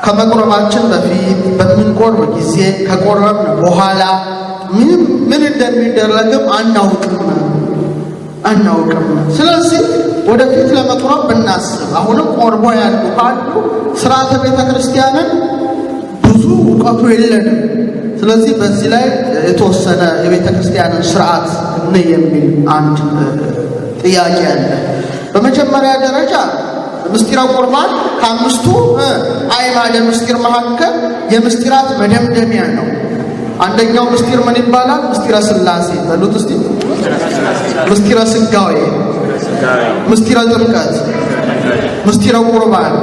ከመቁረባችን በፊት በምንቆርብ ጊዜ ከቆረብን በኋላ ምን እንደሚደረግም አናውቅም። ስለዚህ ወደፊት ለመቁረብ ብናስብ አሁንም ቆርቦ ያሉ ካሉ ስርዓተ ቤተ ክርስቲያንን ብዙ እውቀቱ የለንም። ስለዚህ በዚህ ላይ የተወሰነ የቤተ ክርስቲያንን ስርዓት ነው የሚል አንድ ጥያቄ አለ። በመጀመሪያ ደረጃ ምስጢረ ቁርባን ከአምስቱ አዕማደ ምስጢር መካከል የምስጢራት መደምደሚያ ነው። አንደኛው ምስጢር ምን ይባላል? ምስጢረ ሥላሴ በሉት እስቲ። ምስጢረ ሥጋዌ፣ ምስጢረ ጥምቀት፣ ምስጢረ ቁርባን፣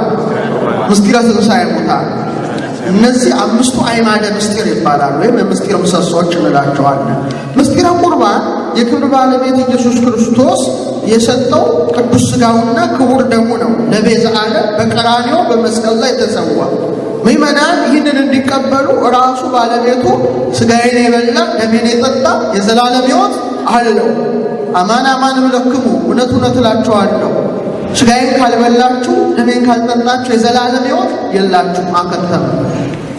ምስጢረ ትንሣኤ ሙታን። እነዚህ አምስቱ አዕማደ ምስጢር ይባላሉ፣ ወይም የምስጢር ምሰሶች እንላቸዋለን። ምስጢረ ቁርባን የክብር ባለቤት ኢየሱስ ክርስቶስ የሰጠው ቅዱስ ሥጋውና ክቡር ደሙ ነው። ለቤዛ ዓለም በቀራንዮ በመስቀል ላይ ተሰዋ። ምእመናን ይህንን እንዲቀበሉ ራሱ ባለቤቱ ሥጋዬን የበላ ደሜን የጠጣ የዘላለም ሕይወት አለው። አማን አማን እብለክሙ፣ እውነት እውነት እላችኋለሁ ሥጋዬን ካልበላችሁ ደሜን ካልጠጣችሁ የዘላለም ሕይወት የላችሁም።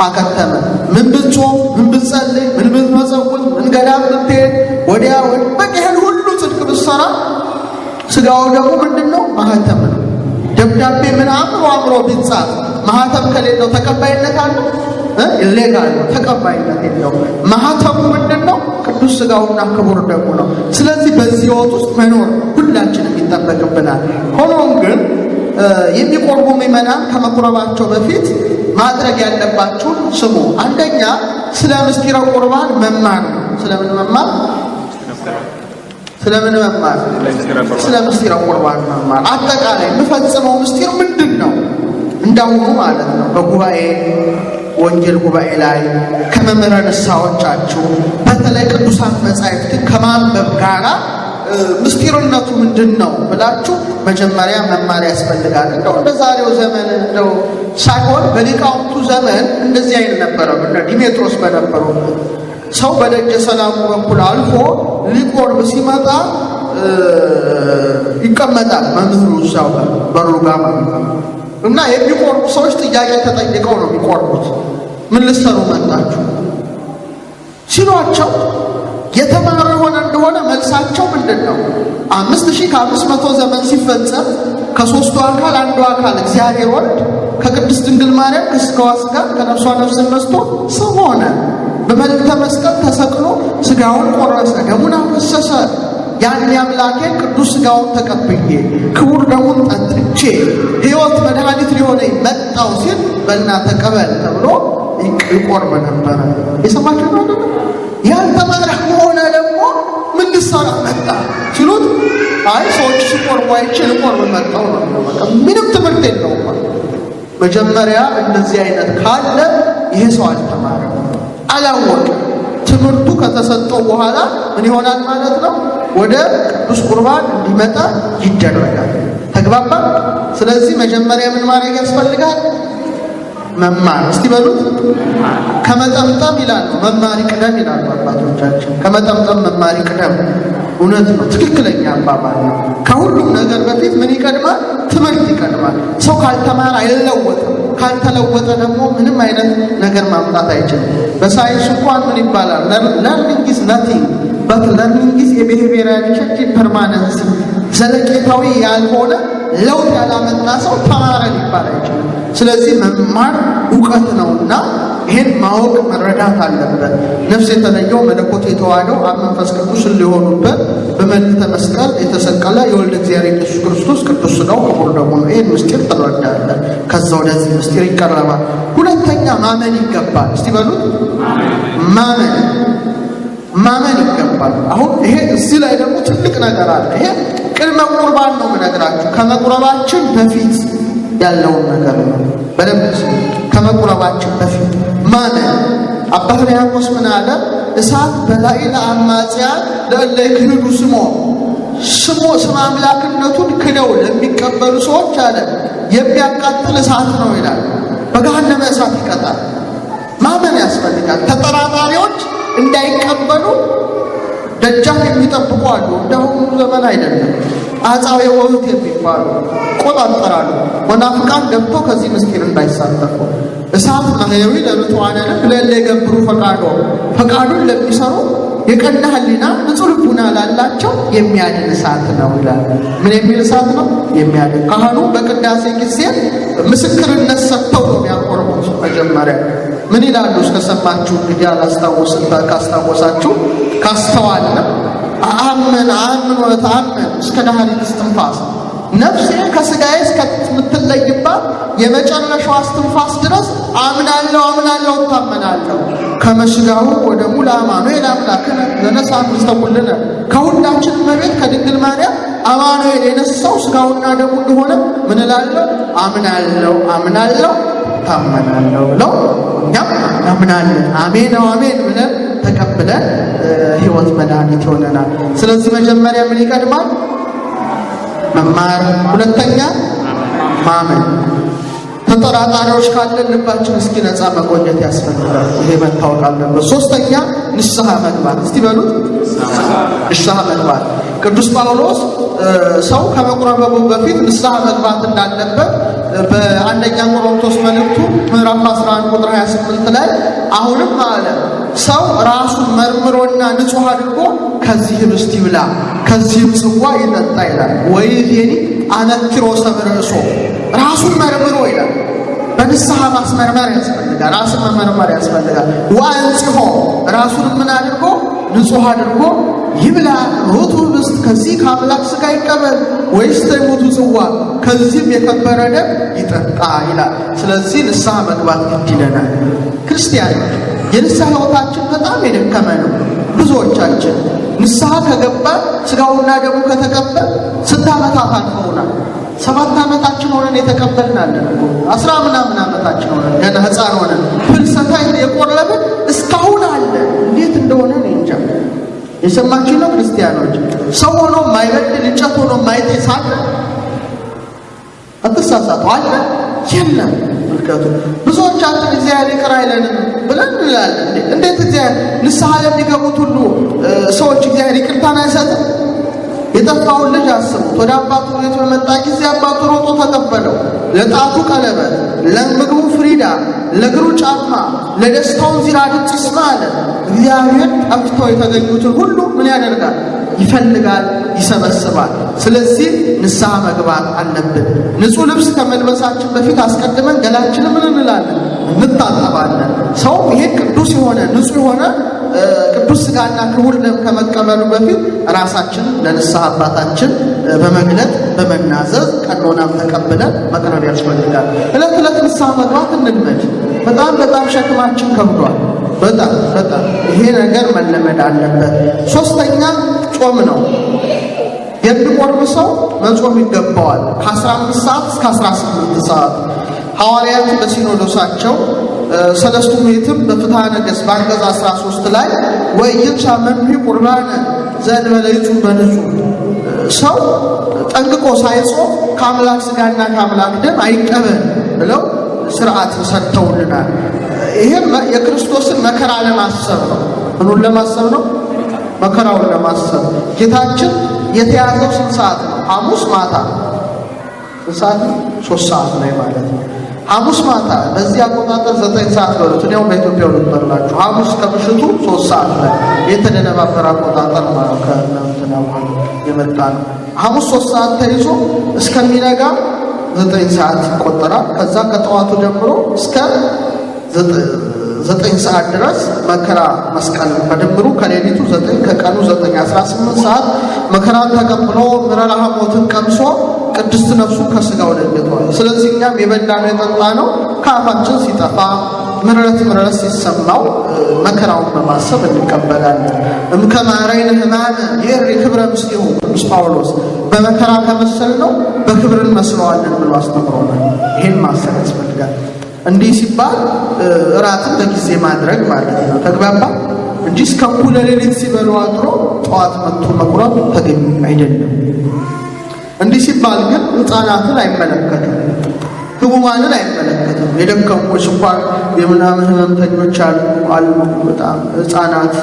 አከተመ። ምን ብትጾም፣ ምን ብትጸልይ፣ ምን ብትመጸውት፣ ምን ገዳም ብትሄድ ወዲያ በቃ ይሄን ሁሉ ጽድቅ ብትሰራ ሥጋው ደግሞ ምንድነው? ማህተም ነው። ደብዳቤ ምን አምሮ ቢጻፍ ማህተም ከሌለው ተቀባይነት አለው? ኢሌጋል ነው፣ ተቀባይነት የለውም። ማህተሙ ምንድነው? ቅዱስ ሥጋውና ክቡር ደሙ ነው። ስለዚህ በዚህ ሕይወት ውስጥ መኖር ሁላችንም ይጠበቅብናል። ሆኖም ግን የሚቆርቡ ምእመናን ከመቁረባቸው በፊት ማድረግ ያለባችሁን ስሙ። አንደኛ ስለ ምስጢረ ቁርባን መማር። ስለምን መማር? ስለ ምስጢረ ቁርባን መማር። አጠቃላይ የምፈጽመው ምስጢር ምንድን ነው? እንዳሁኑ ማለት ነው። በጉባኤ ወንጌል ጉባኤ ላይ ከመምህረ ንስሐዎቻችሁ በተለይ ቅዱሳን መጻሕፍትን ከማንበብ ጋራ ምስጢርነቱ ምንድን ነው ብላችሁ መጀመሪያ መማር ያስፈልጋል። እንደው እንደ ዛሬው ዘመን እንደው ሳይሆን በሊቃውንቱ ዘመን እንደዚህ አይነት ነበረ። ዲሜጥሮስ በነበሩ ሰው በደጀ ሰላሙ በኩል አልፎ ሊቆርብ ሲመጣ ይቀመጣል መምህሩ እዛው በሩ ጋር እና የሚቆርቡ ሰዎች ጥያቄ ተጠይቀው ነው የሚቆርቡት። ምን ልትሰሩ መጣችሁ ሲሏቸው የተማረ ሆነ እንደሆነ መልሳቸው ምንድን ነው? 5500 ዘመን ሲፈጸም ከሦስቱ አካል አንዱ አካል እግዚአብሔር ወልድ ከቅድስት ድንግል ማርያም ከሥጋዋ ሥጋ ከነፍሷ ነፍስን ነስቶ ሰው ሆነ። በመልዕልተ መስቀል ተሰቅሎ ሥጋውን ቆረሰ፣ ደሙን አፈሰሰ። ያን አምላኬን ቅዱስ ሥጋውን ተቀብዬ ክቡር ደሙን ጠጥቼ ሕይወት መድኃኒት ሊሆነኝ መጣው ሲል በልና ተቀበል ተብሎ ይቆርብ ነበረ። የሰማችሁ ነው? ያልተማረ ሆነ ደግሞ ምን ልትሰራ መጣ ሲሉት አይ ሰዎች ሲቆርቡ አይችል ቆርብ መጣው ነው። በቃ ምንም ትምህርት የለውም። መጀመሪያ እንደዚህ አይነት ካለ ይሄ ሰው አልተማረም፣ አላወቅም። ትምህርቱ ከተሰጠው በኋላ ምን ይሆናል ማለት ነው? ወደ ቅዱስ ቁርባን እንዲመጣ ይደረጋል። ተግባባ? ስለዚህ መጀመሪያ ምን ማድረግ ያስፈልጋል? መማር። እስቲ በሉት ከመጠምጠም ይላሉ መማር ይቅደም ይላሉ አባቶቻችን። ከመጠምጠም መማር ይቅደም። እውነት ነው፣ ትክክለኛ አባባል ነው። ከሁሉም ነገር በፊት ምን ይቀድማል? ትምህርት ይቀድማል። ሰው ካልተማረ አይለወጥም። ካልተለወጠ ደግሞ ምንም አይነት ነገር ማምጣት አይችልም። በሳይንስ እንኳን ምን ይባላል? ለርኒንግ ኢዝ ናቲንግ በት ለርኒንግ ኢዝ የቢሄቪየራል ቼንጅ ፐርማነንስ። ዘለቄታዊ ያልሆነ ለውጥ ያላመጣ ሰው ተማረ ሊባል አይችልም። ስለዚህ መማር እውቀት ነውና ይሄን ማወቅ መረዳት አለበት። ነፍስ የተለየው መለኮት የተዋሃደው አብ መንፈስ ቅዱስ ሊሆኑበት በመልዕልተ መስቀል የተሰቀለ የወልድ እግዚአብሔር ኢየሱስ ክርስቶስ ቅዱስ ሥጋው ክቡር ደሙ ነው። ይሄን ምስጢር ትረዳለህ። ከዛ ወደዚህ ምስጢር ይቀርባል። ሁለተኛ ማመን ይገባል። እስቲ በሉት ማመን ይገባል። አሁን ይሄ እዚህ ላይ ደግሞ ትልቅ ነገር አለ። ይሄ ቅድመ ቁርባን ነው የምነግራችሁ። ከመቁረባችን በፊት ያለውን ነገር ነው። በደንብ ከመቁረባችን በፊት ማመን። አባ ሕርያቆስ ምን አለ? እሳት በላዕለ አማጽያን ለእለ ይክህዱ ስሞ ስመ አምላክነቱን ክደው ለሚቀበሉ ሰዎች አለ የሚያቃጥል እሳት ነው ይላል። በገሃነመ እሳት ይቀጣል። ማመን ያስፈልጋል። ተጠራጣሪዎች እንዳይቀበሉ ደጃፍ የሚጠብቁ አሉ። እንደውም ዘመን አይደለም አጻው የወሉት የሚባሉ ቆጣጠራሉ። ወናፍቃን ገብቶ ከዚህ ምስጢር እንዳይሳተፉ እሳት ማህያዊ ለብቷን ለለገብሩ ፈቃዱን ለሚሰሩ የቀና ህሊና ንጹህ ልቡና ላላቸው የሚያድን እሳት ነው ይላል። ምን የሚል እሳት ነው? የሚያድን። ካህኑ በቅዳሴ ጊዜ ምስክርነት ሰጥተው ነው የሚያቆርቡት። መጀመሪያ ምን ይላሉ? እስከሰማችሁ እንግዲህ ካስታወሳችሁ ካስተዋልን አመን ወተአመን እስከ ዳህሪት እስትንፋስ ነፍሴ ከስጋዬ እስከምትለይባት የመጨረሻው እስትንፋስ ድረስ አምናለሁ እታመናለሁ። ከመስጋው ወደ ሙላ አማኑኤል አምላክነ ዘነሳን ውስተኩልነ ከሁላችን መቤት ከድንግል ማርያም አማኑኤል የነሳው ስጋውና ደሙ እንደሆነ ምን እላለሁ? አምናለሁ ታመናለሁ ብለው እኛም አምናለን። አሜን ብለን ተቀብለን ህይወት መድኃኒት ይሆነናል። ስለዚህ መጀመሪያ ምን ይቀድማል? መማር፣ ሁለተኛ ማመን። ተጠራጣሪዎች ካለን ልባችን እስኪ ነፃ መቆየት ያስፈልጋል። ይሄ መታወቅ አለበት። ሶስተኛ ንስሐ መግባት። እስቲ በሉት ንስሐ መግባት። ቅዱስ ጳውሎስ ሰው ከመቁረቡ በፊት ንስሐ መግባት እንዳለበት በአንደኛ ቆሮንቶስ መልእክቱ ምዕራፍ 11 ቁጥር 28 ላይ አሁንም አለ ሰው ራሱን መርምሮና ንጹህ አድርጎ ከዚህ ህብስት ይብላ ከዚህ ጽዋ ይጠጣ ይላል። ወይኔ አነክሮ ሰብረሶ ራሱን መርምሮ ይላል። በንስሐ ማስመርመር ያስፈልጋል። ራስን መመርመር ያስፈልጋል። ወአንጽሖ ራሱን ምን አድርጎ ንጹህ አድርጎ ይብላ ሩቱ ህብስት ከዚህ ከአምላክ ሥጋ ይቀበል ወይስ የሞቱ ጽዋ ከዚህም የከበረ ደም ይጠጣ ይላል። ስለዚህ ንስሐ መግባት ግድ ይለናል። ክርስቲያኖች የንስሐ ህይወታችን በጣም የደከመ ነው። ብዙዎቻችን ንስሐ ከገባ ሥጋውና ደሙ ከተቀበል ስንት ዓመታት አልፈውናል? 7 ዓመታችን ሆነን የተቀበልናለን እኮ 10 ምናምን ዓመታችን ሆነን ገና ህፃን ሆነን ፍልሰታ የቆረብን እስካሁን አለ። እንዴት እንደሆነ እኔ እንጃ። የሰማችሁ ነው ክርስቲያኖች? ሰው ሆኖ ማይበድል እንጨት ሆኖ ማይጤስ አለ? አትሳሳቱ አለ? የለም። መልከቱ ብዙዎቻችን እግዚአብሔር ይቅር አይለንም ብለን እንላለን። እንዴት እግዚአብሔር ንስሐ ለሚገቡት ሁሉ ሰዎች እግዚአብሔር ይቅርታን አይሰጥም? የጠፋውን ልጅ አስቡት። ወደ አባቱ ቤት በመጣ ጊዜ አባቱ ሮጦ ተቀበለው። ለጣቱ ቀለበት፣ ለምግቡ ፍሪዳ፣ ለእግሩ ጫማ፣ ለደስታው ዚራድ ጭስማ አለ። እግዚአብሔር ጠፍተው የተገኙትን ሁሉ ምን ያደርጋል? ይፈልጋል፣ ይሰበስባል። ስለዚህ ንስሐ መግባት አለብን። ንጹህ ልብስ ከመልበሳችን በፊት አስቀድመን ገላችንን ምን እንላለን? እንታጠባለን። ሰው ይሄ ቅዱስ የሆነ ንጹህ የሆነ ቅዱስ ሥጋና ክቡር ደም ከመቀበሉ በፊት ራሳችን ለንስሐ አባታችን በመግለጥ በመናዘዝ ቀኖናም ተቀብለን መቅረብ ያስፈልጋል። ዕለት ንስሐ መግባት እንልመድ። በጣም ሸክማችን ከብዷል። በጣም ይሄ ነገር መለመድ አለበት። ሶስተኛ ጾም ነው። የሚቆርብ ሰው መጾም ይገባዋል። ከ15 ሰዓት እስከ 18 ሰዓት ሐዋርያት በሲኖዶሳቸው ሰለስቱ ምዕትም በፍትሐ ነገሥት በአንቀጽ 13 ላይ ወይብሳ መምሒ ቁርባነ ዘእንበለ ይጹም በንጹሕ ሰው ጠንቅቆ ሳይጾም ከአምላክ ሥጋና ከአምላክ ደም አይቀበል ብለው ስርዓት ሰርተውልናል። ይህም የክርስቶስን መከራ ለማሰብ ነው። ምኑን ለማሰብ ነው? መከራውን ለማሰብ። ጌታችን የተያዘው ስንት ሰዓት ነው? ሐሙስ ማታ ሰዓት 3 ሰዓት ላይ ማለት ነው። ሐሙስ ማታ በዚህ አቆጣጠር 9 ሰዓት በሉት። እኔው በኢትዮጵያ ልትበላችሁ ሐሙስ ከምሽቱ 3 ሰዓት ላይ የተደነባበረ አቆጣጠር ማለት ከእናንተናው የመጣ ነው። ሐሙስ 3 ሰዓት ተይዞ እስከሚነጋ 9 ሰዓት ይቆጠራል። ከዛ ከጠዋቱ ጀምሮ እስከ 9 ሰዓት ድረስ መከራ መስቀል በድምሩ ከሌሊቱ 9 ከቀኑ 9 18 ሰዓት መከራን ተቀብሎ ምረራ ሞትን ቀምሶ ቅድስት ነፍሱን ከሥጋው ለይቷል። ስለዚህ እኛም የበላነው የጠጣነው ከአፋችን ሲጠፋ ምሕረት ሲሰማው መከራውን በማሰብ እንቀበላለን። እምከማረይን ሕማመ ይር ክብረ ምስጢሁ ቅዱስ ጳውሎስ በመከራ ከመሰልነው በክብር እንመስለዋለን ብሎ አስተምሮናል። ይህን ማሰብ ያስፈልጋል። እንዲህ ሲባል እራትን በጊዜ ማድረግ ማለት ነው። ተግባባ እንጂ እስከ እኩለ ሌሊት ሲበሉ አድሮ ጠዋት መጥቶ መቁረብ ተገቢ አይደለም። እንዲህ ሲባል ግን ሕፃናትን አይመለከትም። ህሙማንን አይመለከትም። የደከሙ ስኳር የምናምን ህመምተኞች አሉ በጣም ህፃናት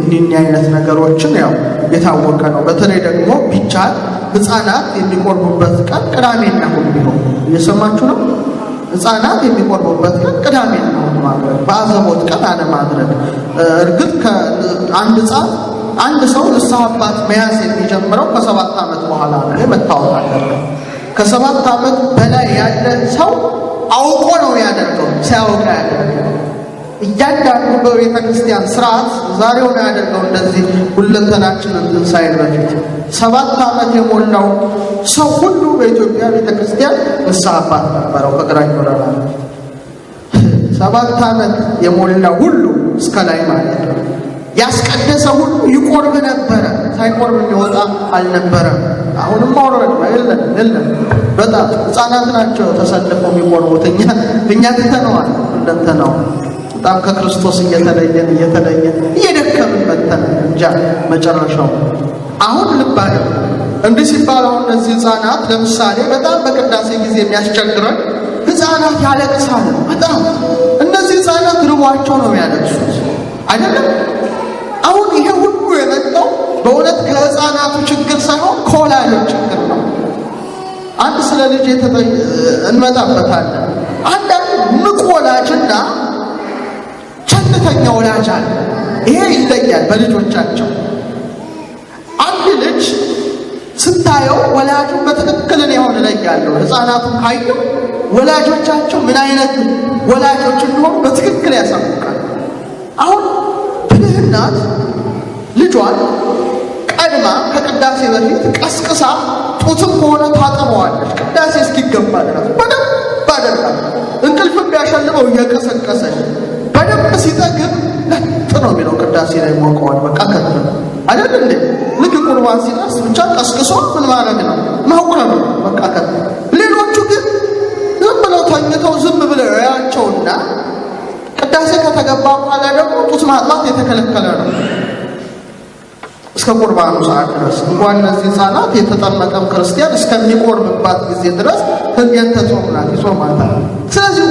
እንዲህ አይነት ነገሮችን ያው የታወቀ ነው። በተለይ ደግሞ ቢቻል ህፃናት የሚቆርቡበት ቀን ቅዳሜና እሑድ ቢሆን እየሰማችሁ ነው። ህፃናት የሚቆርቡበት ቀን ቅዳሜና እሑድ ማድረግ፣ በአዘቦት ቀን አለማድረግ። እርግጥ ከአንድ ህፃን አንድ ሰው ንስሐ አባት መያዝ የሚጀምረው ከ7 ዓመት በኋላ ነው መታወቅ አለበት። ከ7 ዓመት በላይ ያለ ሰው አውቆ ነው ያደርገው፣ ሲያውቅ ያደርገው። እያንዳንዱ በቤተ ክርስቲያን ስርዓት ዛሬው ነው ያደርገው እንደዚህ ሁለንተናችን እንትን ሳይል በፊት 7 ዓመት የሞላው ሰው ሁሉ በኢትዮጵያ ቤተ ክርስቲያን ንስሐ አባት ነበረው። ከግራኝ ወረራ 7 ዓመት የሞላው ሁሉ እስከ ላይ ማለት ነው። ያስቀደሰ ሁሉ ይቆርብ ነበረ፣ ሳይቆርብ የሚወጣ አልነበረም። አሁንም ማውረድ የለም። በጣም ህፃናት ናቸው ተሰልፈው የሚቆርቡት። እኛ ትተነዋል። ሁለንተናው በጣም ከክርስቶስ እየተለየን እየደከምን መተን እንጃ መጨረሻው። አሁን ልባል እንዲህ ሲባል አሁን እነዚህ ህፃናት ለምሳሌ በጣም በቅዳሴ ጊዜ የሚያስቸግረን ህፃናት ያለቅሳሉ። በጣም እነዚህ ህፃናት ርቧቸው ነው ያለቅሱት አይደለም። አሁን ይሄ ሁሉ የመጣው በእውነት ከህፃናቱ ችግር ሳይሆን ከወላጆች ችግር ነው። አንድ ስለ ልጅ እንመጣበታለን። አንዳንድ ንቁ ወላጅና ቸልተኛ ወላጅ አለ። ይሄ ይለያል በልጆቻቸው። አንድ ልጅ ስታየው ወላጁን በትክክል ነው ይለያለው። ህፃናቱን ካየው ወላጆቻቸው ምን አይነት ወላጆች እንደሆኑ በትክክል ያሳውቃል። አሁን እናት ልጇን ቀድማ ከቅዳሴ በፊት ቀስቅሳ ጡትም ከሆነ ታጠበዋለች። ቅዳሴ እስኪገባ ድረስ በደንብ አደርጋ እንቅልፍም ቢያሸልበው እየቀሰቀሰች በደንብ ሲጠግብ ለጥ ነው የሚለው ቅዳሴ ላይ ሞቀዋል። በቃ ከተለ አይደል እንዴ? ልክ ቁርባን ሲደርስ ብቻ ቀስቅሶ ምን ማድረግ ነው ማውቀር ነው በቃ ከተለ። ሌሎቹ ግን ዝም ብለው ተኝተው ዝም ብለው ያያቸውና ቅዳሴ ከተገባ በኋላ ደግሞ ጡት ማጥባት የተከለከለ ነው እስከ ቁርባኑ ሰዓት ድረስ። እንኳን እነዚህ ህፃናት የተጠመቀም ክርስቲያን እስከሚቆርብባት ጊዜ ድረስ ህገት ተጾምናት ይጾማታል። ስለዚህ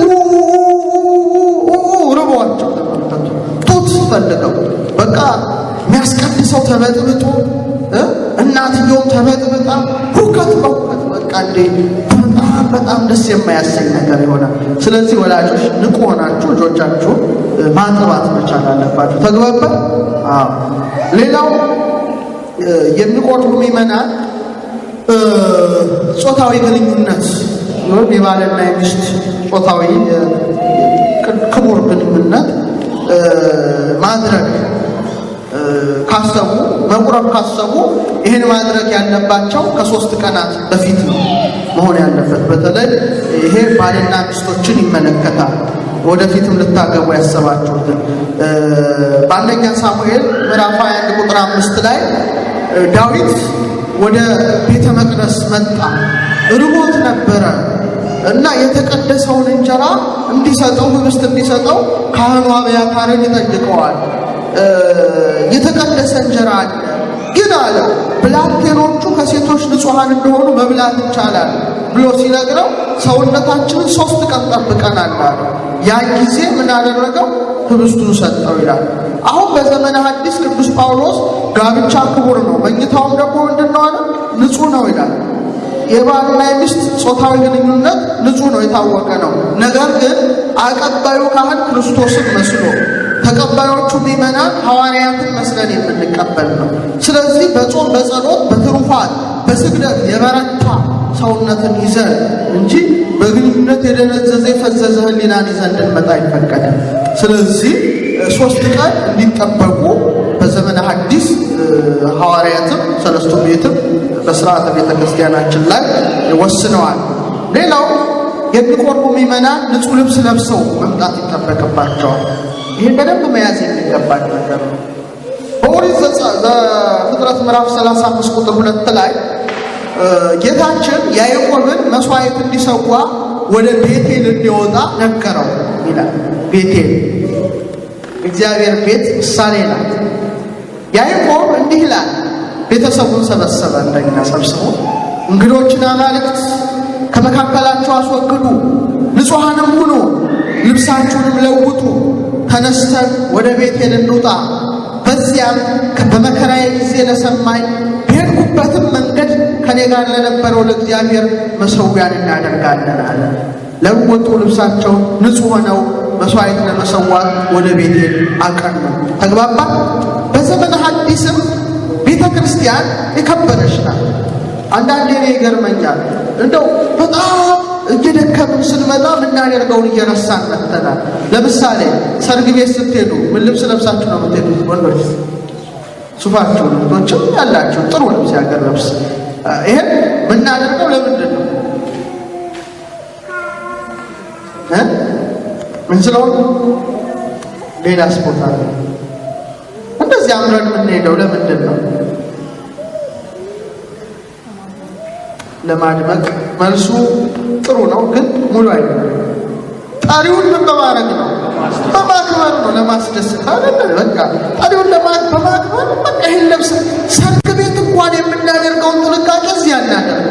ርቧቸው ተመልከቱ፣ ጡት ፈልገው በቃ የሚያስቀድሰው ተበጥብጦ እናትየውም ተበጥብጣ ሁከት በሁከት በቃ እንዴ በጣም ደስ የማያሰኝ ነገር ይሆናል። ስለዚህ ወላጆች ንቁ ሆናችሁ ልጆቻችሁ ማጥባት መቻል አለባችሁ። ተግባባ? አዎ። ሌላው የሚቆርቡ ምዕመናን ጾታዊ ግንኙነት የባልና የሚስት ጾታዊ ክቡር ግንኙነት ማድረግ ካሰቡ መቁረብ ካሰቡ ይሄን ማድረግ ያለባቸው ከ3 ቀናት በፊት ነው መሆን ያለበት። በተለይ ይሄ ባልና ሚስቶችን ይመለከታል። ወደፊትም ልታገቡ ያሰባችሁትን በአንደኛ ሳሙኤል ምዕራፍ 21 ቁጥር 5 ላይ ዳዊት ወደ ቤተ መቅደስ መጣ፣ ርቦት ነበረ እና የተቀደሰውን እንጀራ እንዲሰጠው ህብስት እንዲሰጠው ካህኑ አብያታርን ይጠይቀዋል። የተቀደሰ እንጀራ አለ ግን አለ ብላቴኖቹ ከሴቶች ንጹሐን እንደሆኑ መብላት ይቻላል ብሎ ሲነግረው ሰውነታችንን 3 ቀን ጠብቀናል አለ። ያ ጊዜ ምን አደረገው? ህብስቱን ሰጠው ይላል። አሁን በዘመነ ሐዲስ ቅዱስ ጳውሎስ ጋብቻ ክቡር ነው፣ መኝታውም ደግሞ ምንድነው አለ? ንጹህ ነው ይላል። የባልና የሚስት ጾታዊ ግንኙነት ንጹህ ነው፣ የታወቀ ነው። ነገር ግን አቀባዩ ካህን ክርስቶስን መስሎ ተቀባዮቹ ምዕመናን ሐዋርያትን መስለን የምንቀበል ነው። ስለዚህ በጾም በጸሎት በትሩፋት በስግደት የበረታ ሰውነትን ይዘን እንጂ በግንኙነት የደነዘዘ የፈዘዘ ህሊናን ይዘን እንድንመጣ አይፈቀድም። ስለዚህ 3 ቀን እንዲጠበቁ በዘመነ ሐዲስ ሐዋርያትም ሰለስቱ ምዕትም በሥርዓተ ቤተ ክርስቲያናችን ላይ ወስነዋል። ሌላው የሚቆርቡ ምዕመናን ንጹህ ልብስ ለብሰው መምጣት ይጠበቅባቸዋል። ይሄን በደንብ መያዝ የሚገባን ነገር ነው። በኦሪት ዘፍጥረት ምዕራፍ 35 ቁጥር 2 ላይ ጌታችን ያዕቆብን መስዋዕት እንዲሰዋ ወደ ቤቴል እንዲወጣ ነገረው ይላል። ቤቴል እግዚአብሔር ቤት ምሳሌ ናት። ያዕቆብ እንዲህ ይላል፣ ቤተሰቡን ሰበሰበ፣ እንደኛ ሰብስቦ እንግዶችን አማልክት ከመካከላቸው አስወግዱ፣ ንጹሐንም ሁኑ፣ ልብሳችሁንም ለውጡ፣ ተነስተን ወደ ቤቴል እንውጣ። በዚያም በመከራዬ ጊዜ ለሰማኝ በሄድኩበትም መንገድ ከኔ ጋር ለነበረው ለእግዚአብሔር መሠዊያን እናደርጋለን አለ። ለወጡ፣ ልብሳቸውን ንጹሕ ሆነው መስዋዕት ለመሰዋት ወደ ቤቴል አቀኑ። ተግባባ። በዘመነ ሐዲስም ቤተ ክርስቲያን የከበረች ናት። አንዳንዴ እኔ ይገርመኛል፣ እንደው በጣም እየደከምን ስንመጣ የምናደርገውን እየረሳን መጥተናል። ለምሳሌ ሰርግ ቤት ስትሄዱ ምን ልብስ ለብሳችሁ ነው የምትሄዱት? ወንዶች ሱፋችሁ፣ ወንዶችም ያላችሁ ጥሩ ልብስ፣ ያገር ልብስ። ይሄን የምናደርገው ለምንድን ነው? ምን ስለሆነ? ሌላ ስፖርት አለ። እንደዚህ አምረን የምንሄደው ለምንድን ነው? ለማድመቅ። መልሱ ጥሩ ነው፣ ግን ሙሉ አይደለም። ጠሪውን ምን በማድረግ ነው? በማክበር ነው፣ ለማስደሰት አይደለም። በቃ ጠሪውን በማክበር በቃ ይሄን ለብስ። ሰርግ ቤት እንኳን የምናደርገውን ጥንቃቄ እዚህ አናደርግ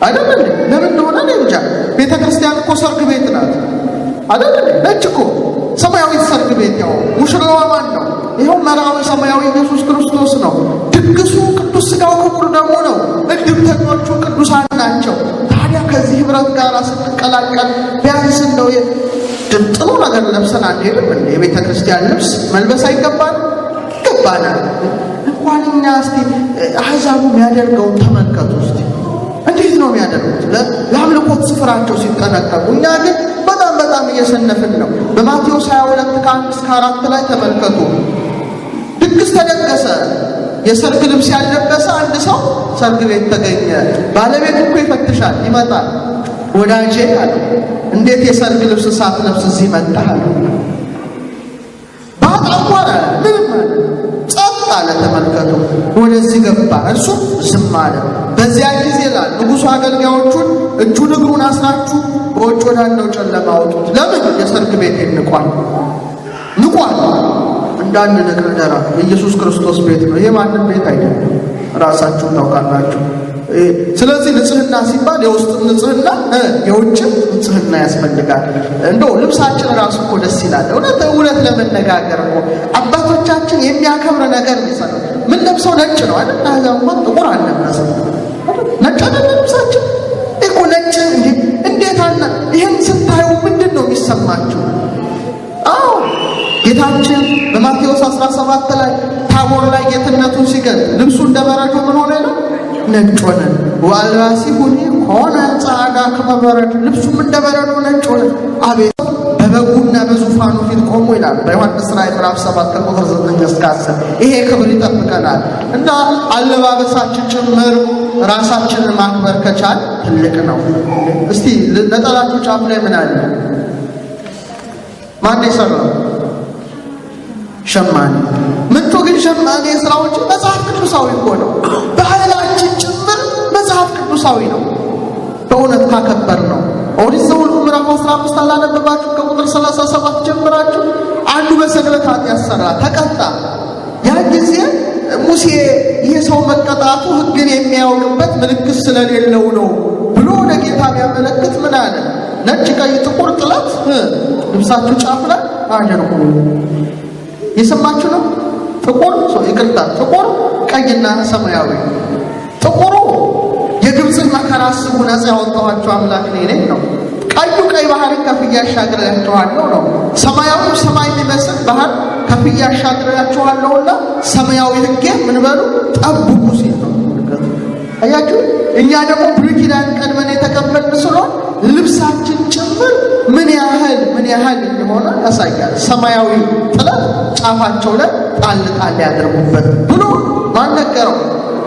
አይደለም። ለምን እንደሆነ እኔ እንጃ። ቤተ ክርስቲያን እኮ ሰርግ ቤት ናት አይደለም? ነጭ እኮ ሰማያዊ ሰርግ ቤት። ያው ሙሽራዋ ማን ነው? ይኸው መራዊ ሰማያዊ ኢየሱስ ክርስቶስ ነው። ድግሱ ቅዱስ ሥጋው ክቡር ደሙ ነው። እድምተኞቹ ቅዱሳን ናቸው። ታዲያ ከዚህ ህብረት ጋር ስንቀላቀል ቢያንስ እንደው ጥሩ ነገር ለብሰን አንሄድም እንዴ? የቤተ ክርስቲያን ልብስ መልበስ አይገባል? ይገባናል። እንኳን እኛ እስቲ አሕዛቡ የሚያደርገውን ተመልከቱ እስቲ። እንዴት ነው የሚያደርጉት? ለአምልኮት ስፍራቸው ሲጠነቀቁ። እኛ ግን በጣም እየሰነፍን ነው። በማቴዎስ 22 ከ1-4 ላይ ተመልከቱ። ድግስ ተደገሰ። የሰርግ ልብስ ያልለበሰ አንድ ሰው ሰርግ ቤት ተገኘ። ባለቤቱ እኮ ይፈትሻል፣ ይመጣል። ወዳጄ አለ፣ እንዴት የሰርግ ልብስ ሳትለብስ እዚህ መጣህ? አለ። ባጣቋረ ምንም አለ፣ ጸጥ አለ። ተመልከቱ። ወደዚህ ገባ፣ እርሱ ዝም አለ። በዚያ ጊዜ ላል ንጉሡ አገልጋዮቹን እጁን እግሩን አስራችሁ በውጭ ወዳለው ጨለማ አውጡት። ለምን? የሰርግ ቤት ንቋል። እንዳንነግር ደራ የኢየሱስ ክርስቶስ ቤት ነው። ይሄ ማንም ቤት አይደለም። ራሳችሁን ታውቃላችሁ። ስለዚህ ንጽህና ሲባል የውስጥ ንጽህና የውጭም ንጽህና ያስፈልጋል። እንደው ልብሳችን ራሱ እኮ ደስ ይላል። እውነት ለመነጋገር እኮ አባቶቻችን የሚያከብር ነገር ይሰሩ። ምን ለብሰው ነጭ ነው አይደል? አዛውማ ጥቁር አልለበሰም። ነጭ አይደል ልብሳችን እኮ ነጭ። እንዴት አለ! ይሄን ስታዩ ምንድን ነው የሚሰማችሁ? አዎ ጌታችን በማቴዎስ 17 ላይ ታቦር ላይ ጌትነቱን ሲገልጥ ልብሱ እንደ በረዶ ምን ሆነ ነው? ነጭ ሆነ። ወአልባሲሁ ሆነ ጻዕዳ ከመ በረድ፣ ልብሱም እንደ በረዶ ነጭ ሆነ። አቤት በበጉና በዙፋኑ ፊት ቆሞ ይላል በዮሐንስ ራዕይ ምዕራፍ 7 ከቁጥር 9-10። ይሄ ክብር ይጠብቀናል። እና አለባበሳችን ጭምር ራሳችንን ማክበር ከቻል ትልቅ ነው። እስቲ ነጠላችሁ ጫፍ ላይ ምን አለ? ማን የሰራው? ሸማኔ። ምንቱ ግን ሸማኔ ስራዎች መጽሐፍ ቅዱሳዊ እኮ ነው። ባህላችን ጭምር መጽሐፍ ቅዱሳዊ ነው። በእውነት ካከበር ነው። ኦሪት ዘኍልቍ ምዕራፍ 15 አላነበባችሁ? ከቁጥር 37 ጀምራችሁ። አንዱ በሰንበት ኃጢአት ሰራ፣ ተቀጣ። ያን ጊዜ ሙሴ ይህ ሰው መቀጣቱ ሕግን የሚያውቅበት ምልክት ስለሌለው ነው ብሎ ወደ ጌታ ቢያመለክት ምን አለ? ነጭ፣ ቀይ፣ ጥቁር ጥለት ልብሳችሁ ጫፍ ላይ አድርጉ። የሰማችሁ ነው። ጥቁር ይቅርታ፣ ጥቁር ቀይና ሰማያዊ። ጥቁሩ የግብፅን መከራ አስቡ፣ ነፃ ያወጣኋቸው አምላክ እኔ ነኝ ነው። ቀዩ ቀይ ባህርን ከፍዬ አሻግሬያችኋለሁ ነው። ሰማያዊ ሰማይ የሚመስል ባህር ከፍዬ አሻግሬያችኋለሁና ሰማያዊ ሕጌ ምን በሉ ጠብቁ ሲል ነው። አያችሁ፣ እኛ ደግሞ ብሉይ ኪዳን ቀድመን የተቀበልን ስለሆነ ልብሳችን ጭምር ምን ያህል እንደሆነ ያሳያል። ሰማያዊ ጥለት ጫፋቸው ላይ ጣል ጣል ያደርጉበት ብሎ ማን ነገረው?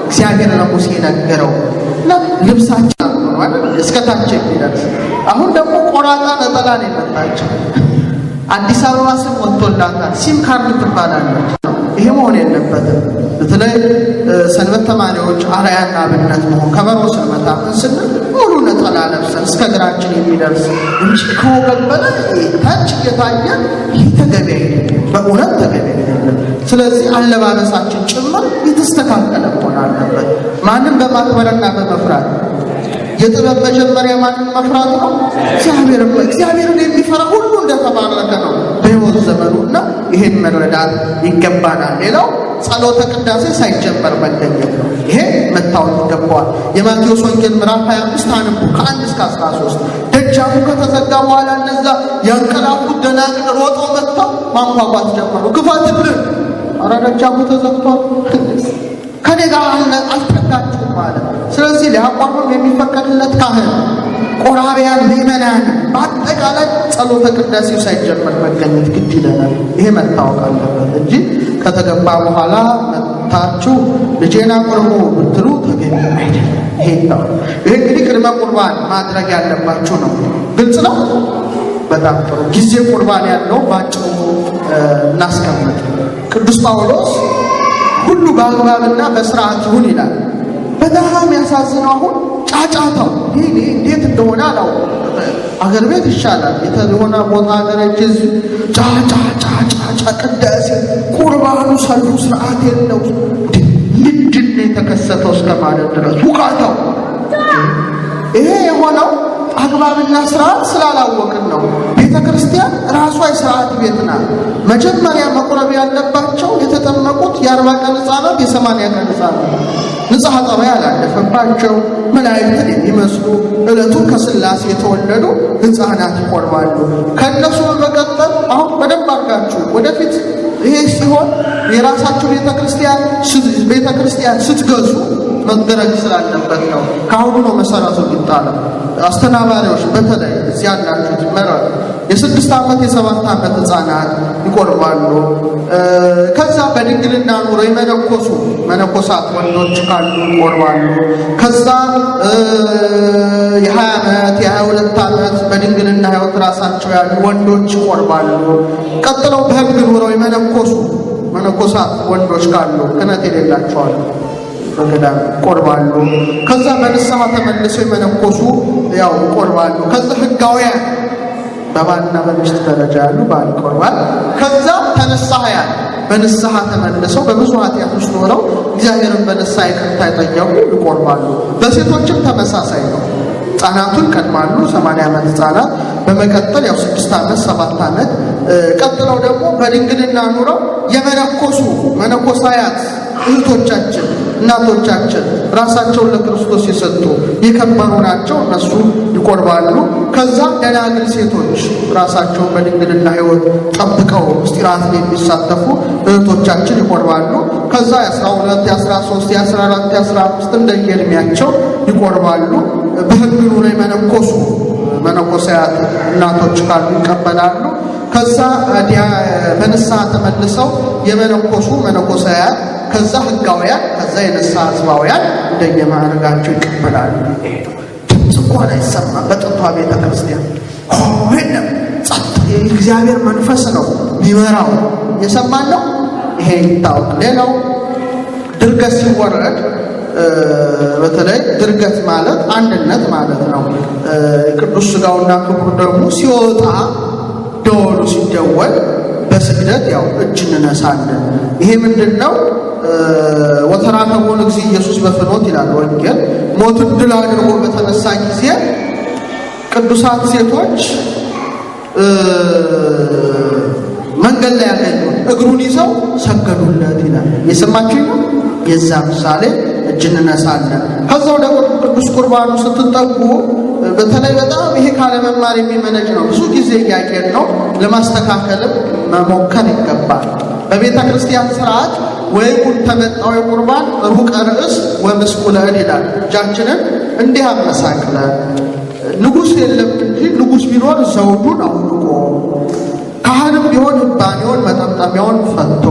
እግዚአብሔር ለሙሴ ነገረው። እና ልብሳችን ማለት እስከታች የሚደርስ። አሁን ደግሞ ቆራጣ ነጠላ ነው የመጣቸው። አዲስ አበባ ስም ወጥቶላታል። ሲም ካርድ ትባላለች። ይሄ መሆን የለበትም። በተለይ ሰንበት ተማሪዎች አርአያና አብነት መሆን ከበሮ ስንመታ ምን ስንል ሙሉ ነጠላ ለብሰን እስከ እግራችን የሚደርስ እንጂ ከወገብ በላይ ታች እየታየ ተገቢ አይደለም። በእውነት ተገቢ አይደለም። ስለዚህ አለባበሳችን ጭምር የተስተካከለ መሆን አለበት። ማንም በማክበርና በመፍራት የጥበብ መጀመሪያ ማንን መፍራት ነው? እግዚአብሔርን የሚፈራ ሁሉ እንደተባረከ ነው በሕይወት ዘመኑና ይሄን መረዳት ይገባናል። ሌላው ጸሎተ ቅዳሴ ሳይጀመር መገኘት ነው። ይሄ መታወቅ ይገባዋል። የማቴዎስ ወንጌል ምዕራፍ 25 አንቡ ከ1 እስከ 13 ደጃፉ ከተዘጋ በኋላ እነዛ ያንቀላፉት ደናግል ሮጠው መጥተው ማንኳኳት ጀመሩ። ክፈትልን! ኧረ ደጃፉ ተዘግቷል፣ ከኔ ጋር አልተጋችሁም ማለት። ስለዚህ ሊያቋርም የሚፈቀድለት ካህን፣ ቆራቢያን፣ ምእመናን በአጠቃላይ ጸሎተ ቅዳሴው ሳይጀመር መገኘት ግድ ይለናል። ይሄ መታወቅ አለበት እንጂ ከተገባ በኋላ መታችሁ ልጄና ቁርቡ ብትሉ ተገቢ አይደለም። ይሄ እንግዲህ ቅድመ ቁርባን ማድረግ ያለባችሁ ነው። ግልጽ ነው። በጣም ጥሩ ጊዜ ቁርባን ያለው ባጭሩ እናስቀምጥ። ቅዱስ ጳውሎስ ሁሉ በአግባብና በስርዓት ይሁን ይላል። በጣም ያሳዝነው አሁን ጫጫታው እንዴት እንደሆነ አላውቅም። አገር ቤት ይሻላል። የተሆነ ቦታ ደረጀዝ ጫጫ ቅዳሴ ቁርባኑ ሰልፉ ስርዓት የለው። ምንድን ነው የተከሰተው እስከማለት ድረስ ውቃታው። ይሄ የሆነው አግባብና ስርዓት ስላላወቅን ነው። ቤተ ክርስቲያን ራሷ የስርዓት ቤት ናት። መጀመሪያ መቁረብ ያለባቸው የተጠመቁት የ40 ቀን ሕፃናት የ80 ቀን ሕፃናት ንጽሐ ጠባይ ያላለፈባቸው መላእክትን የሚመስሉ ዕለቱን ከሥላሴ የተወለዱ ሕፃናት ይቆርባሉ። ከእነሱ በመቀጠል አሁን በደንብ አድርጋችሁ ወደፊት ይሄ ሲሆን የራሳችሁ ቤተክርስቲያን ስትገዙ መደረግ ስላለበት ነው። ከአሁኑ ነው መሰረቱ ሊጣለው። አስተናባሪዎች በተለይ እዚህ ያላችሁት መረጥ የ6 ዓመት የ7 ዓመት ሕፃናት ይቆርባሉ። ከዛ በድንግልና ኑሮ የመነኮሱ መነኮሳት ወንዶች ካሉ ይቆርባሉ። ከዛ የ20 ዓመት የ22 ዓመት በድንግልና ሕይወት ራሳቸው ያሉ ወንዶች ይቆርባሉ። ቀጥለው በሕግ ኑረው የመነኮሱ መነኮሳት ወንዶች ካሉ ክህነት የሌላቸው አሉ በገዳም ይቆርባሉ። ከዛ በንስሐ ተመልሰው የመነኮሱ ያው ይቆርባሉ። ከዛ ሕጋውያን በባልና በሚስት ደረጃ ያሉ ባል ይቆርባል። ከዛ ተነሳያን በንስሐ ተመልሰው በብዙ ኃጢአት ውስጥ ኖረው እግዚአብሔርን በንስሐ ይቅርታ የጠየቁ ይቆርባሉ። በሴቶችም ተመሳሳይ ነው። ሕፃናቱን ቀድማሉ 80 ዓመት ሕፃናት፣ በመቀጠል ያው 6 ዓመት 7 ዓመት፣ ቀጥለው ደግሞ በድንግልና ኑረው የመነኮሱ መነኮሳያት እህቶቻችን እናቶቻችን ራሳቸውን ለክርስቶስ የሰጡ የከበሩ ናቸው። እነሱ ይቆርባሉ። ከዛ ደናግል ሴቶች ራሳቸውን በድንግልና ሕይወት ጠብቀው ምስጢራት የሚሳተፉ እህቶቻችን ይቆርባሉ። ከዛ የ12 የ13 የ14 የ15 እንደየእድሜያቸው ይቆርባሉ። በሕግ ኑሮ የመነኮሱ መነኮሳያት እናቶች ካሉ ይቀበላሉ። ከዛ በንስሐ ተመልሰው የመነኮሱ መነኮሳያት፣ ከዛ ሕጋውያን፣ ከዛ የንስሐ ሕዝባውያን እንደየማዕረጋቸው ይቀበላሉ። ድምፅ እንኳን አይሰማም በጥንቷ ቤተ ክርስቲያን። የለም ጸጥ፣ የእግዚአብሔር መንፈስ ነው የሚመራው። የሰማን ነው። ይሄ ይታወቅ። ሌላው ድርገት ሲወረድ በተለይ ድርገት ማለት አንድነት ማለት ነው። ቅዱስ ሥጋውና ክቡር ደግሞ ሲወጣ ደወሉ ሲደወል በስግደት ያው እጅ እንነሳለን። ይሄ ምንድነው? ወተራከቦን እግዚእ ኢየሱስ በፍኖት ይላል ወንጌል። ሞትን ድል አድርጎ በተነሳ ጊዜ ቅዱሳት ሴቶች መንገድ ላይ ያገኙት እግሩን ይዘው ሰገዱለት ይላል። የሰማችሁ ነው። የዛ ምሳሌ እጅ እንነሳለን። ከዛው ደግሞ ቅዱስ ቁርባኑ ስትጠጉ በተለይ በጣም ይሄ ካለመማር የሚመነጭ ነው። ብዙ ጊዜ እያየን ነው። ለማስተካከልም መሞከር ይገባል። በቤተ ክርስቲያን ስርዓት ወይቁን ተመጣው የቁርባን ሩቀ ርእስ ወምስቁለ እድ ይላል። እጃችንን እንዲህ አመሳቅለን ንጉሥ የለም እንጂ ንጉሥ ቢኖር ዘውዱን አውልቆ ካህንም ቢሆን ባኒውን መጠምጠሚያውን ፈቶ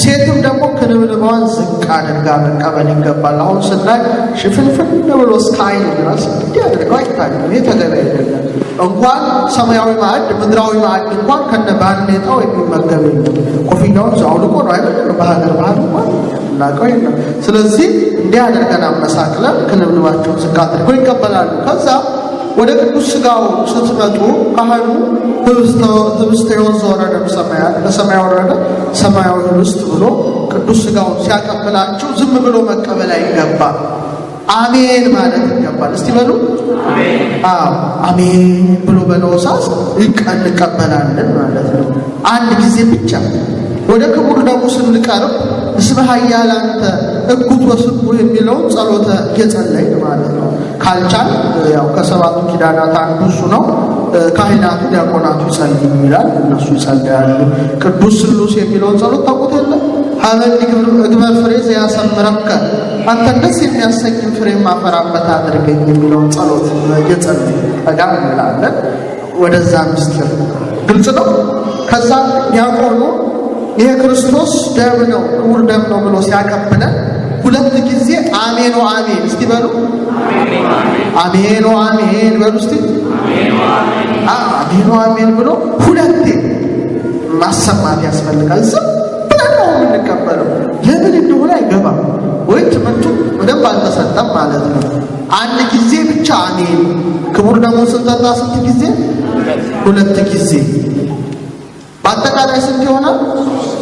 ሴትም ደግሞ ክንብንባዋን ዝቅ አድርጋ መቀበል ይገባል። አሁን ስናይ ሽፍንፍን ብሎ እስከ ዓይን ድረስ እንዲህ አድርገው አይታይም። ይሄ ተገቢ አይደለም። እንኳን ሰማያዊ ማዕድ ምድራዊ ማዕድ እንኳን ከነ ባርኔጣው የሚመገብ የለም። ኮፍያውን አውልቆ ነው አይደለም። በሀገር ባህል እንኳን እናቀው የለም። ስለዚህ እንዲህ አድርገን አመሳቅለን ክንብንባቸውን ዝቅ አድርገው ይቀበላሉ። ከዛ ወደ ቅዱስ ሥጋው ስትመጡ ካህኑ ህብስተ ሕይወት ዘወረደ እምሰማያት ከሰማይ ወረደ ሰማያዊ ህብስት ብሎ ቅዱስ ሥጋውን ሲያቀብላችሁ ዝም ብሎ መቀበል አይገባም። አሜን ማለት ይገባል። እስቲ በሉ አሜን ብሎ በለሆሳስ እንቀበላለን ማለት ነው። አንድ ጊዜ ብቻ ወደ ክቡር ደሙ ስንቀርብ እስመ ኃያል አንተ እኩት ወስቡሕ የሚለውን ጸሎተ እየጸለይን ማለት ነው። ካልቻል ያው ከሰባቱ ኪዳናት አንዱ እሱ ነው። ካህናቱ ዲያቆናቱ ይጸልዩ ይላል፣ እነሱ ይጸልያሉ። ቅዱስ ስሉስ የሚለውን ጸሎት ታውቁት የለ ሀበኒ እግበር ፍሬ ዘያሰምረከ አንተን ደስ የሚያሰኝን ፍሬ ማፈራበት አድርገኝ የሚለውን ጸሎት እየጸለይን ጠጋ እንላለን። ወደዛ ምስጢር ግልጽ ነው። ከዛ ዲያቆኑ ይሄ ክርስቶስ ደም ነው ክቡር ደም ነው ብሎ ሲያቀብለን ሁለት ጊዜ አሜን አሜን እስቲ በሉ አሜን አሜን በሉ እስቲ አሜን አሜን ብሎ ሁለቴ ማሰማት ያስፈልጋል። ዝም ብለን ነው የምንቀበለው። ለምን እንደሆነ አይገባም ወይ ትምህርቱ በደንብ አልተሰጠም ማለት ነው። አንድ ጊዜ ብቻ አሜን። ክቡር ደሙ ስንጠጣ ስንት ጊዜ? ሁለት ጊዜ። በአጠቃላይ ስንት ይሆናል?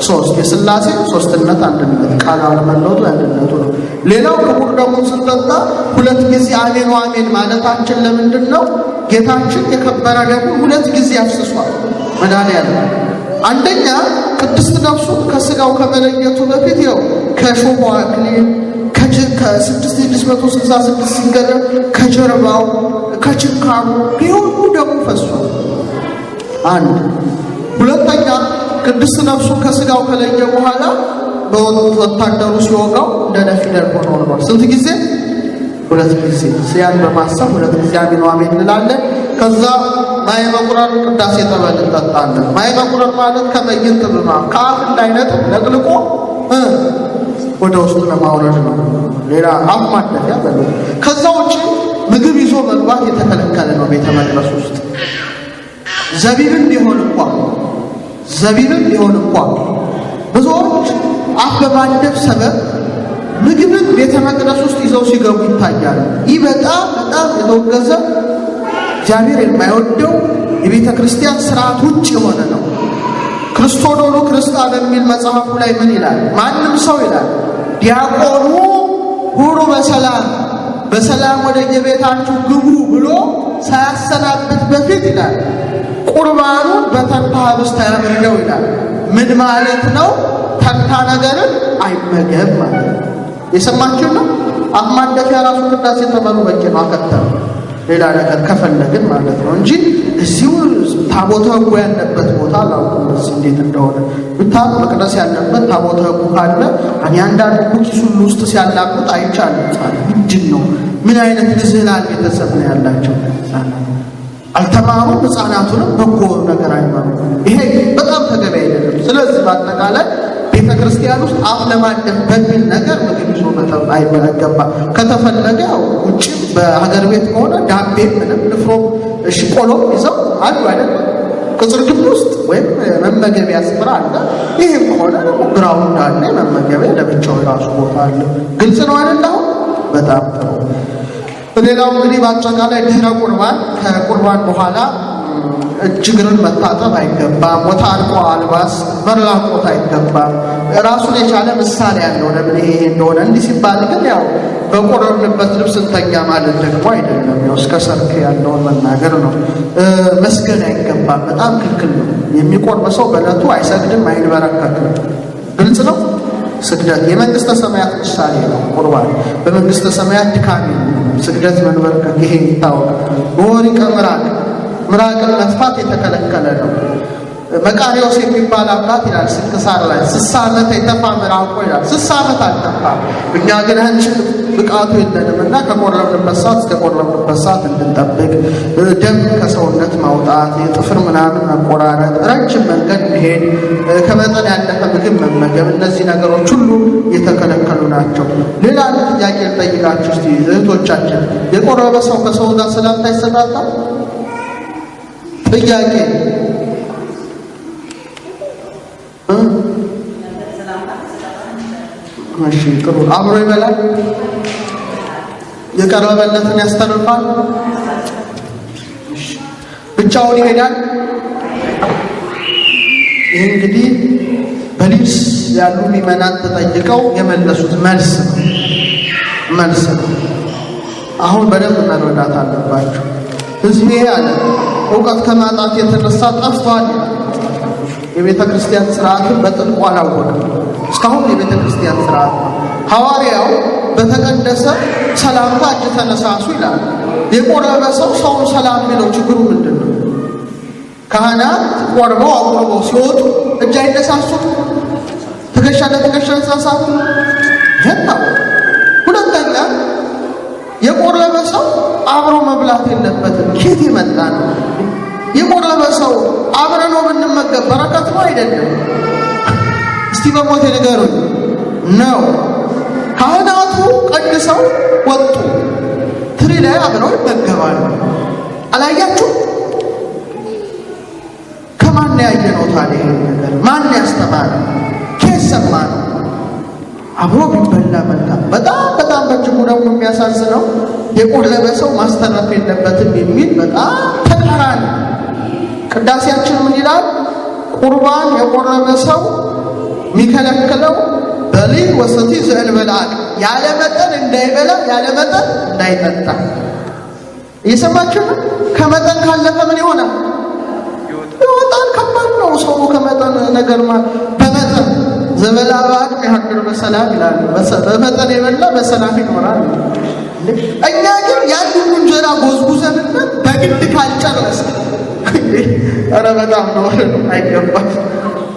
ሶስት። የሥላሴ ሶስትነት አንድነት ቃል መለወጡ አንድነቱ ነው። ሌላው ክቡር ደሙን ስንጠጣ ሁለት ጊዜ አሜን አሜን ማለታችን ለምንድን ነው? ጌታችን የከበረ ደሙን ሁለት ጊዜ አፍስሷል መድኃኒዓለም። አንደኛ ቅድስት ነፍሱን ከስጋው ከመለየቱ በፊት ይኸው ከሾህ አክሊል ከ666 ሲገረም ከጀርባው ከችንካሩ ይሁሉ ደሙ ፈሷል። አንድ ሁለተኛ ቅድስት ነፍሱን ከስጋው ከለየ በኋላ በወታደሩ ሲወጋው እንደ ነፊደር ሆኖ ነው። ስንት ጊዜ? ሁለት ጊዜ። ሲያን በማሰብ ሁለት ጊዜ አሜን አሜን እንላለን። ከዛ ማየ መቁረር ቅዳሴ ጠበል እንጠጣለን። ማየ መቁረር ማለት ከመይንት ብማ ከአፍ እንዳይነት ለቅልቆ ወደ ውስጥ ለማውረድ ነው። ሌላ አፍ ማደፊያ በሉ። ከዛ ውጪ ምግብ ይዞ መግባት የተከለከለ ነው ቤተ መቅደስ ውስጥ። ዘቢብም ቢሆን እንኳን ብዙዎች አፍ በማደፍ ሰበብ ምግብን ቤተ መቅደስ ውስጥ ይዘው ሲገቡ ይታያል። ይህ በጣም የተወገዘ እግዚአብሔር የማይወደው የቤተ ክርስቲያን ስርዓት ውጭ የሆነ ነው። ክርስቶዶሉ ክርስታ በሚል መጽሐፉ ላይ ምን ይላል? ማንም ሰው ይላል ዲያቆኑ ሁሉ በሰላም ወደ የቤታችሁ ግቡ ብሎ ሳያሰናብት በፊት ይላል ቁርባኑ በተርታ ህብስት ያብርደው ይላል። ምን ማለት ነው? ተርታ ነገርን አይመገብ ማለት ነው። የሰማችሁ ነው። አፍ ማደፊያ ራሱ ቅዳሴ ተበሉ በቂ ነው። አከተም ሌላ ነገር ከፈለግን ማለት ነው እንጂ እዚሁ ታቦተ ሕጉ ያለበት ቦታ አላውቅም እንዴት እንደሆነ ብታ መቅደስ ያለበት ታቦተ ሕጉ ካለ አንዳንድ ኪሱ ውስጥ ሲያላቁት አይቻልም። ምንድን ነው? ምን አይነት ንዝህላል ቤተሰብ ነው ያላቸው? አልተማሩም። ሕፃናቱንም በጎ ነገር አይማሩ። ይሄ በጣም ተገቢ አይደለም። ስለዚህ በአጠቃላይ ቤተ ክርስቲያን ውስጥ አፍ ለማደፍ በሚል ነገር ምግብ ይዞ መተው አይገባም። ከተፈለገ ውጭ በሀገር ቤት ከሆነ ዳቤ ምንም ንፍሮ ቆሎ ይዘው አሉ አይደል? ቅጽር ግቢ ውስጥ ወይም መመገቢያ ስፍራ አለ። ይህም ከሆነ ግራውንድ አለ፣ መመገቢያ ለብቻው የራሱ ቦታ አለ። ግልጽ ነው አይደል? በጣም ጥሩ። ሌላው እንግዲህ በአጠቃላይ ድህረ ቁርባን ከቁርባን በኋላ እጅግርን መታጠብ አይገባም። ወታርቆ አልባስ መላቆት አይገባም። ራሱን የቻለ ምሳሌ ያለው ለምን ይሄ እንደሆነ እንዲህ ሲባል ግን ያው በቆረብንበት ልብስ እንተኛ ማለት ደግሞ አይደለም። ያው እስከ ሰርክ ያለውን መናገር ነው። መስገድ አይገባም፣ በጣም ክልክል ነው። የሚቆርብ ሰው በዕለቱ አይሰግድም፣ አይንበረከክም። ግልጽ ነው። ስግደት የመንግስተ ሰማያት ምሳሌ ነው። ቁርባን በመንግስተ ሰማያት ድካም፣ ስግደት መንበርከክ፣ ይሄ ይታወቃል። በወሪቀ ምራቅን መጥፋት የተከለከለ ነው። መቃሪዎስ የሚባል አባት ይላል ስንክሳር ላይ 60 ዓመት የተፋ ምራቆ ይላል። 60 ዓመት አልተፋም። እኛ ግን አንችል ብቃቱ የለንም እና ከቆረብንበት ሰዓት እስከ ቆረብንበት ሰዓት እንድንጠብቅ፣ ደም ከሰውነት ማውጣት፣ የጥፍር ምናምን መቆራረጥ፣ ረጅም መንገድ መሄድ፣ ከመጠን ያለፈ ምግብ መመገብ፣ እነዚህ ነገሮች ሁሉ የተከለከሉ ናቸው። ሌላ ጥያቄ ልጠይቃችሁ እስቲ እህቶቻችን፣ የቆረበ ሰው ከሰው ጋር ሰላምታ ይሰጣጣል? ጥያቄ እሺ፣ ጥሩ። አብሮ ይበላል? የቀረበለትን ያስተርፋል? እሺ። ብቻውን ይሄዳል? ይህ እንግዲህ በሊብስ ያሉ ምዕመናን ተጠይቀው የመለሱት መልስ ነው። አሁን በደንብ መረዳት አለባችሁ። ህዝቤ ያለ እውቀት ከማጣት የተነሳ ጠፍቷል። የቤተ ክርስቲያን ስርዓትን በጥልቁ አላወቅም። እስካሁን የቤተ ክርስቲያን ስርዓት ሐዋርያው በተቀደሰ ሰላምታ እጅ ተነሳሱ ይላል። የቆረበ ሰው ሰውን ሰላም የሚለው ችግሩ ምንድን ነው? ካህናት ቆርበው አቁርበው ሲወጡ እጅ አይነሳሱም? ትከሻ ለትከሻ ተሳሳሙ። ነው። ሁለተኛ የቆረበ ሰው አብሮ መብላት የለበትም። ኬት ይመጣ ነው? የቆረበ ሰው አብረን ነው ብንመገብ በረከት ነው አይደለም? እስቲ በሞቴ ንገሩኝ ነው። ካህናቱ ቀድሰው ወጡ፣ ትሪ ላይ አብረው ይመገባሉ። አላያችሁ? ከማን ያየነው ታዲያ? ይሄ ነገር ማን ያስተማረ? ኬት ሰማን? አብሮ ቢበላ መልካም። በጣም በእጅጉ ደግሞ የሚያሳዝነው የቆረበ ሰው ማስተረፍ የለበትም የሚል በጣም ተቃራኒ። ቅዳሴያችን ምን ይላል? ቁርባን የቆረበ ሰው የሚከለክለው በሊል ወሰቲ ዘእንበለ አቅም፣ ያለ መጠን እንዳይበላ ያለ መጠን እንዳይጠጣ። እየሰማችሁ ነው? ከመጠን ካለፈ ምን ይሆናል? ይወጣል። ከባድ ነው። ሰው ከመጠን ነገር በመጠን ዘበላ በአቅም ያድር በሰላም ይላሉ። በመጠን የበላ በሰላም ይኖራል። እኛ ግን ያን ሁሉ እንጀራ ጎዝጉዘንበት በግድ ካልጨረስ ኧረ በጣም ነው አይገባም።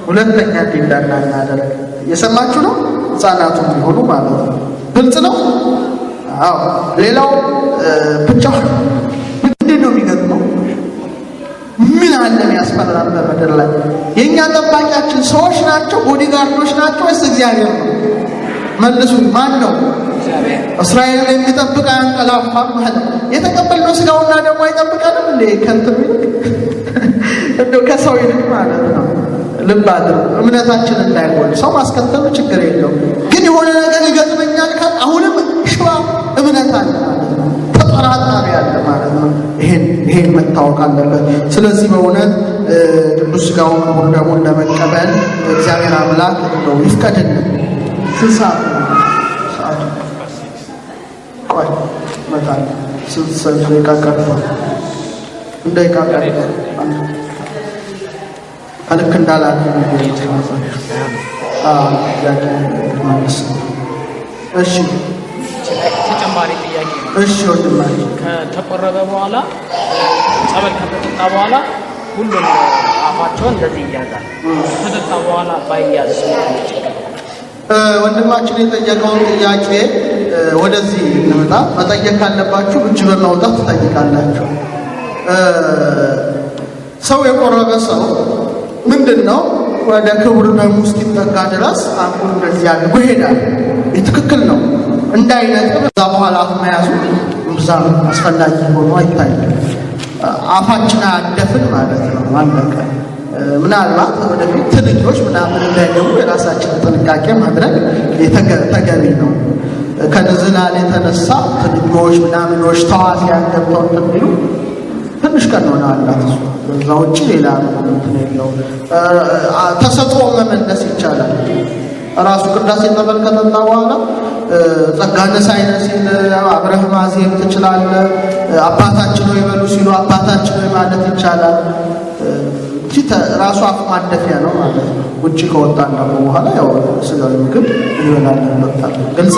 ሁለተኛ እንዲዳና እናደርግ። የሰማችሁ ነው? ህፃናቱ ቢሆኑ ማለት ነው። ግልጽ ነው? አዎ። ሌላው ብቻውን ምንድን ነው የሚገጥመው? ምን አለ ያስፈራል በምድር ላይ? የኛ ጠባቂያችን ሰዎች ናቸው? ቦዲጋርዶች ናቸው ወይስ እግዚአብሔር ነው? መልሱ። ማን ነው? እስራኤልን የሚጠብቅ አያንቀላፋም ማለት ነው። የተቀበልነው ስጋውና ደግሞ አይጠብቀንም እንዴ? ከንቱ እንደው ከሰው ይልቅ ማለት ነው። ልብ አድርጉ። እምነታችን እንዳይሆን ሰው ማስከተሉ ችግር የለው፣ ግን የሆነ ነገር ይገጥመኛል ካል አሁንም ሽባ እምነት አለ ማለት ነው። ተጠራጣሪ ያለ ማለት ነው። ይሄን መታወቅ አለበት። ስለዚህ በእውነት ቅዱስ ሥጋውን ክቡር ደሙን ለመቀበል እግዚአብሔር አምላክ እንደው ይፍቀድልን። ስንሳት ቆይ መጣል ስንት ደቂቃ ቀርቷል? እንዳይቃቀር አልክ እንዳላለ እሺ ተጨማሪ ጥያቄ። እሺ ወንድማዬ፣ ከተቆረበ በኋላ ጸበል ከተጠጣ በኋላ ሁሉም አፋቸውን እንደዚህ ይያዛል። ከተጠጣ በኋላ ባይያዝ ወንድማችን የጠየቀውን ጥያቄ ወደዚህ እንመጣ። መጠየቅ ካለባችሁ እጅ በማውጣት ትጠይቃላችሁ። ሰው የቆረበ ሰው ምንድነው ወደ ክቡር ደሙ እስኪጠጋ ድረስ አፉን እንደዚህ አድርጎ ይሄዳል። ትክክል ነው። እንዳይነጥብ እዛ በኋላ አፍ መያዙ ብዛም አስፈላጊ ሆኖ አይታይም። አፋችን አያደፍን ማለት ነው። አለቀ። ምናልባት ወደፊት ትንኞች ምናምን እንዳይገቡ የራሳችን ጥንቃቄ ማድረግ ተገቢ ነው። ከንዝላል የተነሳ ትንኞች ምናምኖች ተዋሲያን ገብተው እንትን ትንሽ ቀን ሆነ አላት እሱ። በዛ ውጭ ሌላ እንትን የለው። ተሰጥኦ መመለስ ይቻላል። ራሱ ቅዳሴ ጠበል ከጠጣ በኋላ ጸጋነ ሳይነስ አብረህ ማዜም ትችላለህ። አባታችን ሆይ በሉ ሲሉ አባታችን ሆይ ማለት ይቻላል። ራሱ አፍ ማደፊያ ነው ማለት ነው። ውጭ ከወጣን ደግሞ በኋላ ያው ስጋዊ ምግብ እንበላለን እንጠጣለን። ግልጽ